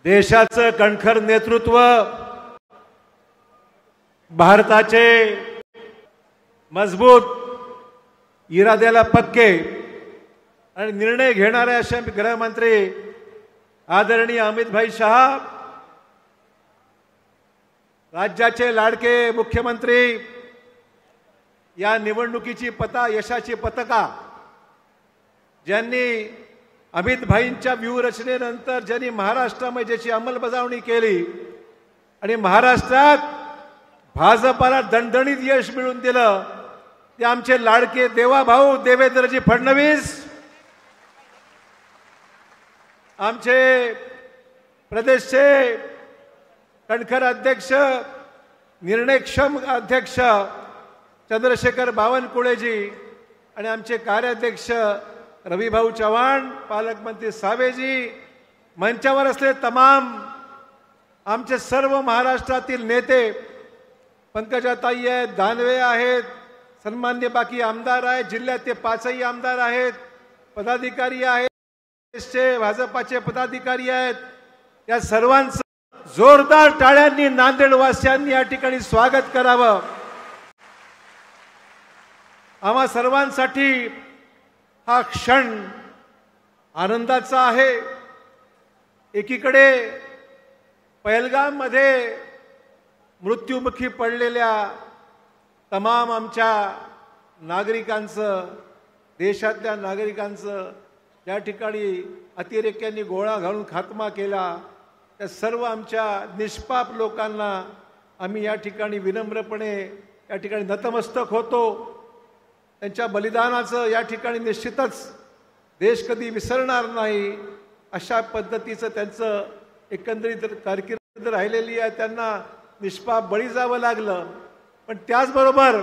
देशाचं कणखर नेतृत्व, भारताचे मजबूत इराद्याला पक्के आणि निर्णय घेणारे असे गृहमंत्री आदरणीय अमित भाई शाह, राज्याचे लाडके मुख्यमंत्री, या निवडणुकीची यशाची पताका ज्यांनी अमित भाईंच्या व्यूहरचनेनंतर ज्यांनी महाराष्ट्रामध्ये ज्याची अंमलबजावणी केली आणि महाराष्ट्रात भाजपाला दणदणीत यश मिळवून दिलं, ते आमचे लाडके देवाभाऊ देवेंद्रजी फडणवीस, आमचे प्रदेशचे कणखर अध्यक्ष, निर्णयक्षम अध्यक्ष चंद्रशेखर बावनकुळेजी आणि आमचे कार्याध्यक्ष रविभाऊ चव्हाण, पालकमंत्री सावेजी, मंचावर असले तमाम आमचे सर्व महाराष्ट्रातील नेते, पंकजाताई आहेत, दानवे आहेत, सन्मान्य बाकी आमदार आहेत, जिल्ह्यात ते 5ही आमदार आहेत, पदाधिकारी आहेत, भाजपाचे पदाधिकारी आहेत, या सर्वांचं जोरदार टाळ्यांनी नांदेडवासियांनी या ठिकाणी स्वागत करावं। आम्हा सर्वांसाठी हा क्षण आनंदाचा आहे। एकीकडे पहलगाममध्ये मृत्युमुखी पडलेल्या तमाम आमच्या नागरिकांचं, देशातल्या नागरिकांचं या ठिकाणी अतिरेक्यांनी गोळा घालून खात्मा केला, त्या सर्व आमच्या निष्पाप लोकांना आम्ही या ठिकाणी विनम्रपणे या ठिकाणी नतमस्तक होतो। त्यांच्या बलिदानाचं या ठिकाणी निश्चितच देश कधी विसरणार नाही, अशा पद्धतीचं त्यांचं एकंदरीत कारकीर्द राहिलेली आहे, त्यांना निष्पाप बळी जावं लागलं। पण त्याचबरोबर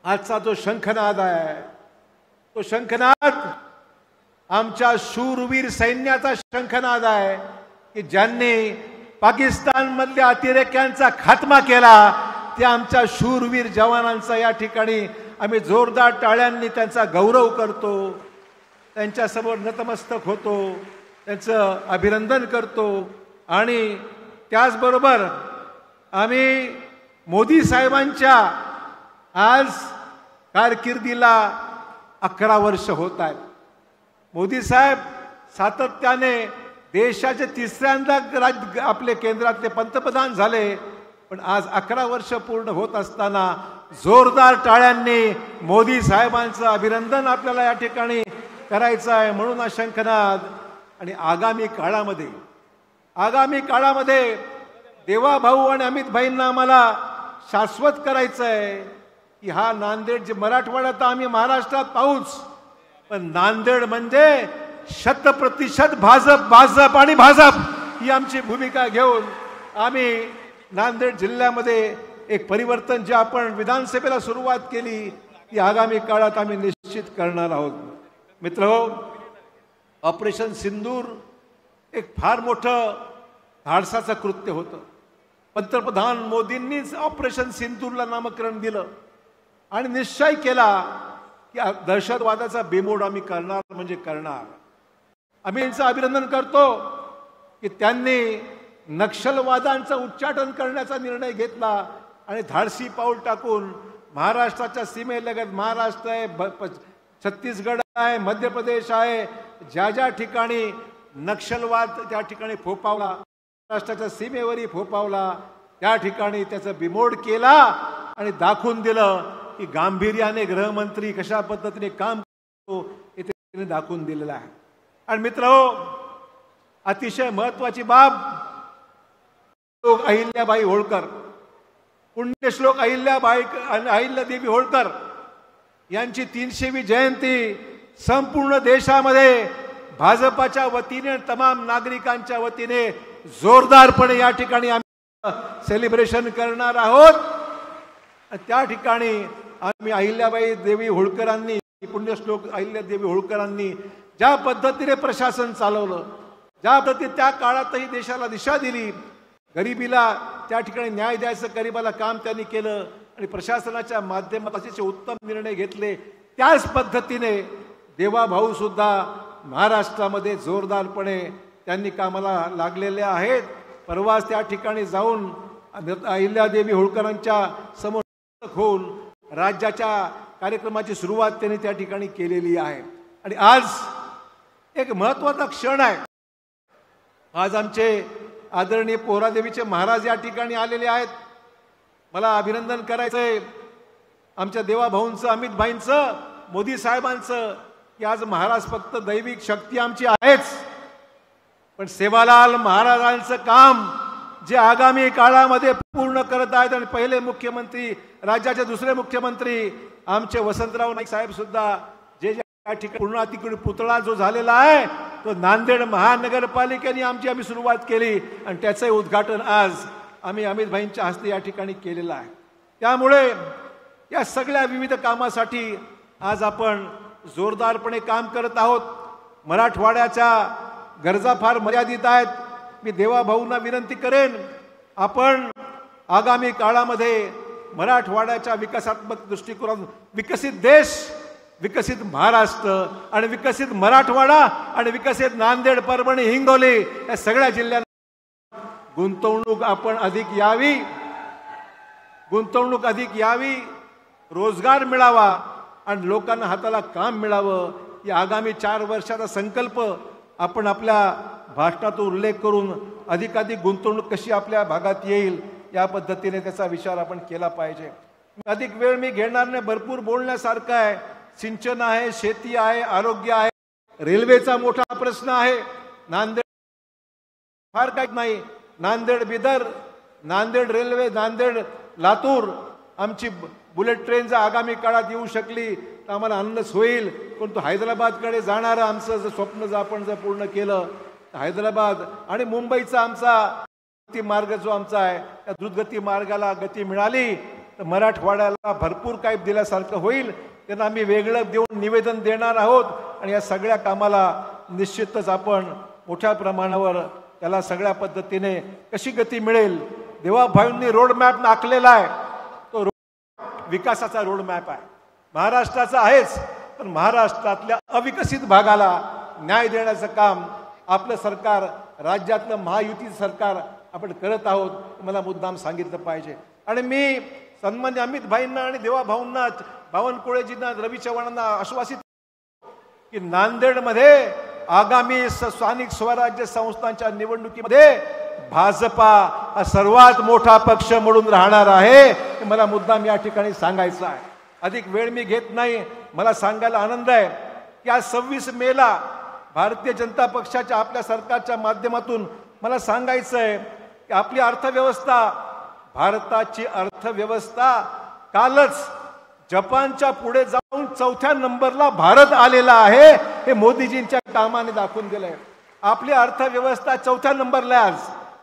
आजचा जो शंखनाद आहे, तो शंखनाद आमच्या शूरवीर सैन्याचा शंखनाद आहे की ज्यांनी पाकिस्तानमधल्या अतिरेक्यांचा खात्मा केला, त्या आमच्या शूरवीर जवानांचा या ठिकाणी आम्ही जोरदार टाळ्यांनी त्यांचा गौरव करतो, त्यांच्यासमोर नतमस्तक होतो, त्यांचं अभिनंदन करतो। आणि त्याचबरोबर आम्ही मोदी साहेबांच्या आज कारकिर्दीला 11 वर्ष होत आहेत। मोदी साहेब सातत्याने देशाचे तिसऱ्यांदा आपले केंद्रातले पंतप्रधान झाले, पण आज 11 वर्ष पूर्ण होत असताना जोरदार टाळ्यांनी मोदी साहेबांचं अभिनंदन आपल्याला या ठिकाणी करायचं आहे। म्हणून हा शंखनाद आणि आगामी काळामध्ये देवाभाऊ आणि अमित भाईंना आम्हाला शाश्वत करायचं आहे की हा नांदेड, जे मराठवाड्यात आम्ही महाराष्ट्रात पाहूच, पण नांदेड म्हणजे 100% भाजप आणि भाजप ही आमची भूमिका घेऊन आम्ही नांदेड जिल्ह्यामध्ये एक परिवर्तन जे आपण विधानसभेला सुरुवात केली ती आगामी काळात आम्ही निश्चित करणार आहोत। मित्रहो, ऑपरेशन सिंदूर एक फार मोठं धाडसाचं कृत्य होतं। पंतप्रधान मोदींनीच ऑपरेशन सिंदूरला नामकरण दिलं आणि निश्चय केला की दहशतवादाचा बेमोड आम्ही करणार म्हणजे करणार। आम्ही यांचं अभिनंदन करतो की त्यांनी नक्षलवादांचं उच्चाटन करण्याचा निर्णय घेतला आणि धाडसी पाऊल टाकून महाराष्ट्राच्या सीमेलगत महाराष्ट्र आहे, छत्तीसगड आहे, मध्य प्रदेश आहे, ज्या ठिकाणी नक्षलवाद त्या ठिकाणी फोपावला, महाराष्ट्राच्या सीमेवरही फोपावला, त्या ठिकाणी त्याचा बिमोड केला आणि दाखवून दिलं की गांभीर्याने गृहमंत्री कशा पद्धतीने काम करतो हे त्याने दाखवून दिलेलं आहे। आणि मित्रहो, अतिशय महत्त्वाची बाब, अहिल्याबाई होळकर, पुण्यश्लोक अहिल्यादेवी होळकर यांची 300वी जयंती संपूर्ण देशामध्ये भाजपाच्या वतीने, तमाम नागरिकांच्या वतीने जोरदारपणे या ठिकाणी आम्ही सेलिब्रेशन करणार आहोत। त्या ठिकाणी आम्ही अहिल्याबाई देवी होळकरांनी, पुण्यश्लोक अहिल्यादेवी होळकरांनी ज्या पद्धतीने प्रशासन चालवलं, ज्या पद्धतीने त्या काळातही देशाला दिशा दिली, गरिबीला त्या ठिकाणी न्याय द्यायचं, गरिबाला काम त्यांनी केलं आणि प्रशासनाच्या माध्यमातून उत्तम निर्णय घेतले, त्याच पद्धतीने देवाभाऊ सुद्धा महाराष्ट्रामध्ये जोरदारपणे त्यांनी कामाला लागलेले आहेत. परवाच त्या ठिकाणी जाऊन अहिल्यादेवी होळकरांच्या समोर होऊन राज्याच्या कार्यक्रमाची सुरुवात त्यांनी त्या ठिकाणी केलेली आहे. आणि आज एक महत्त्वाचा क्षण आहे. आज आमचे आदरणीय पोहरादेवीचे महाराज या ठिकाणी आलेले आहेत. मला अभिनंदन करायचंय आमच्या देवाभाऊंचं, अमित भाईंचं, मोदी साहेबांचं की आज महाराज फक्त दैविक शक्ती आमची आहेच, पण सेवालाल महाराजांचं काम जे आगामी काळामध्ये पूर्ण करत आहेत. आणि पहिले मुख्यमंत्री, राज्याचे दुसरे मुख्यमंत्री आमचे वसंतराव नाईक साहेब सुद्धा जे या ठिकाणी पूर्ण तिकडे पुतळा जो झालेला आहे तो नांदेड महानगरपालिकेने आम्ही सुरुवात केली आणि त्याचे उद्घाटन आज आम्ही अमित भाईंच्या हस्ते या ठिकाणी केलेलं आहे. त्यामुळे या सगळ्या विविध कामासाठी आज आपण जोरदारपणे काम करत आहोत. मराठवाड्याच्या गरजा फार मर्यादित आहेत. मी देवाभाऊंना विनंती करेन, आपण आगामी काळामध्ये मराठवाड्याच्या विकासात्मक दृष्टिकोनातून विकसित देश, विकसित महाराष्ट्र आणि विकसित मराठवाडा आणि विकसित नांदेड, परभणी, हिंगोली या सगळ्या जिल्ह्यांना गुंतवणूक आपण अधिक यावी, रोजगार मिळावा आणि लोकांना हाताला काम मिळावं. या आगामी 4 वर्षाचा संकल्प आपण आपल्या भाषणातून उल्लेख करून अधिकाधिक गुंतवणूक कशी आपल्या भागात येईल या पद्धतीने त्याचा विचार आपण केला पाहिजे. अधिक वेळ मी घेणार नाही, भरपूर बोलण्यासारखं आहे. सिंचन आहे, शेती आहे, आरोग्य आहे, रेल्वेचा मोठा प्रश्न आहे. नांदेड फार काही नाही, नांदेड बिदर, नांदेड रेल्वे, नांदेड लातूर आमची बुलेट ट्रेन जर आगामी काळात येऊ शकली तर आम्हाला आनंदच होईल. परंतु हैदराबादकडे जाणारं आमचं जर स्वप्न जर आपण पूर्ण केलं तर हैदराबाद आणि मुंबईचा आमचा मार्ग जो आमचा आहे त्या द्रुतगती मार्गाला गती मिळाली तर मराठवाड्याला भरपूर काही दिल्यासारखं होईल. त्यांना आम्ही वेगळं देऊन निवेदन देणार आहोत आणि या सगळ्या कामाला निश्चितच आपण मोठ्या प्रमाणावर त्याला सगळ्या पद्धतीने कशी गती मिळेल. देवाभाऊंनी रोडमॅप आखलेला आहे. तो विकासाचा रोडमॅप आहे, महाराष्ट्राचा आहेच, पण महाराष्ट्रातल्या अविकसित भागाला न्याय देण्याचं काम आपलं सरकार, राज्यातलं महायुती सरकार आपण करत आहोत. मला मुद्दाम सांगितलं पाहिजे. आणि मी सन्मान्य अमित भाईंना आणि देवाभाऊंना, बावनकुळेजींना, रवी चव्हाणांना आश्वासित की नांदेडमध्ये आगामी स्थानिक स्वराज्य संस्थांच्या निवडणुकीमध्ये भाजपा हा सर्वात मोठा पक्ष म्हणून राहणार आहे हे मला मुद्दाम या ठिकाणी सांगायचं आहे. अधिक वेळ मी घेत नाही. मला सांगायला आनंद आहे की आज 26 मेला भारतीय जनता पक्षाच्या आपल्या सरकारच्या माध्यमातून मला सांगायचं आहे की आपली अर्थव्यवस्था, भारताची अर्थव्यवस्था कालच जपानच्या पुढे जाऊन 4थ्या नंबरला भारत आलेला आहे. हे मोदीजींच्या कामाने दाखवून दिलंय. आपली अर्थव्यवस्था 4थ्या नंबरला, आज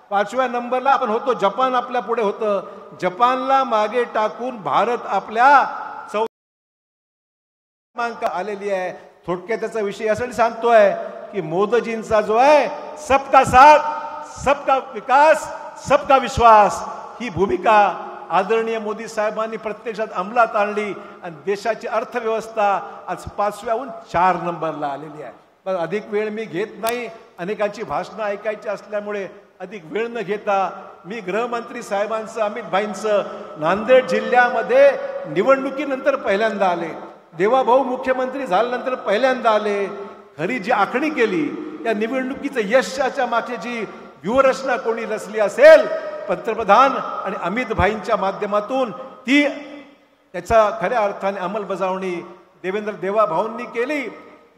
5व्या नंबरला आपण होतो. जपान आपल्या पुढे होतं. जपानला मागे टाकून भारत आपल्या 4थ्या क्रमांक आलेली आहे. थोडक्यात त्याचा विषय यासाठी सांगतोय की मोदीजींचा जो आहे सबका साथ, सबका विकास, सबका विश्वास ही भूमिका आदरणीय मोदी साहेबांनी प्रत्यक्षात अंमलात आणली आणि देशाची अर्थव्यवस्था आज 5व्याहून 4 नंबरला आलेली आहे. पण अधिक वेळ मी घेत नाही. अनेकांची भाषणं ऐकायची असल्यामुळे अधिक वेळ न घेता मी गृहमंत्री साहेबांचं, अमित भाईंचं नांदेड जिल्ह्यामध्ये निवडणुकीनंतर पहिल्यांदा आले. देवाभाऊ मुख्यमंत्री झाल्यानंतर पहिल्यांदा आले. खरी जी आखणी केली त्या निवडणुकीचं यशाच्या मागे जी व्यूहरचना कोणी रचली असेल पंतप्रधान आणि अमित भाईंच्या माध्यमातून ती त्याचा खऱ्या अर्थाने अंमलबजावणी देवेंद्र देवाभाऊंनी केली.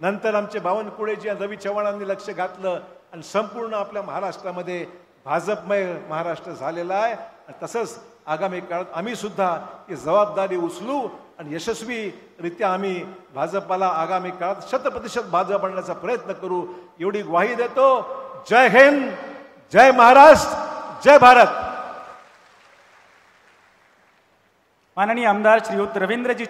नंतर आमचे बावनकुळेजी आणि रवी चव्हाणांनी लक्ष घातलं आणि संपूर्ण आपल्या महाराष्ट्रामध्ये भाजपमय महाराष्ट्र झालेला आहे. तसंच आगामी काळात आम्ही सुद्धा ही जबाबदारी उचलू आणि यशस्वीरित्या आम्ही भाजपाला आगामी काळात 100% भाजप आणण्याचा प्रयत्न करू एवढी ग्वाही देतो. जय हिंद, जय महाराष्ट्र, जय भारत. माननीय आमदार श्रीयुत रवींद्रजी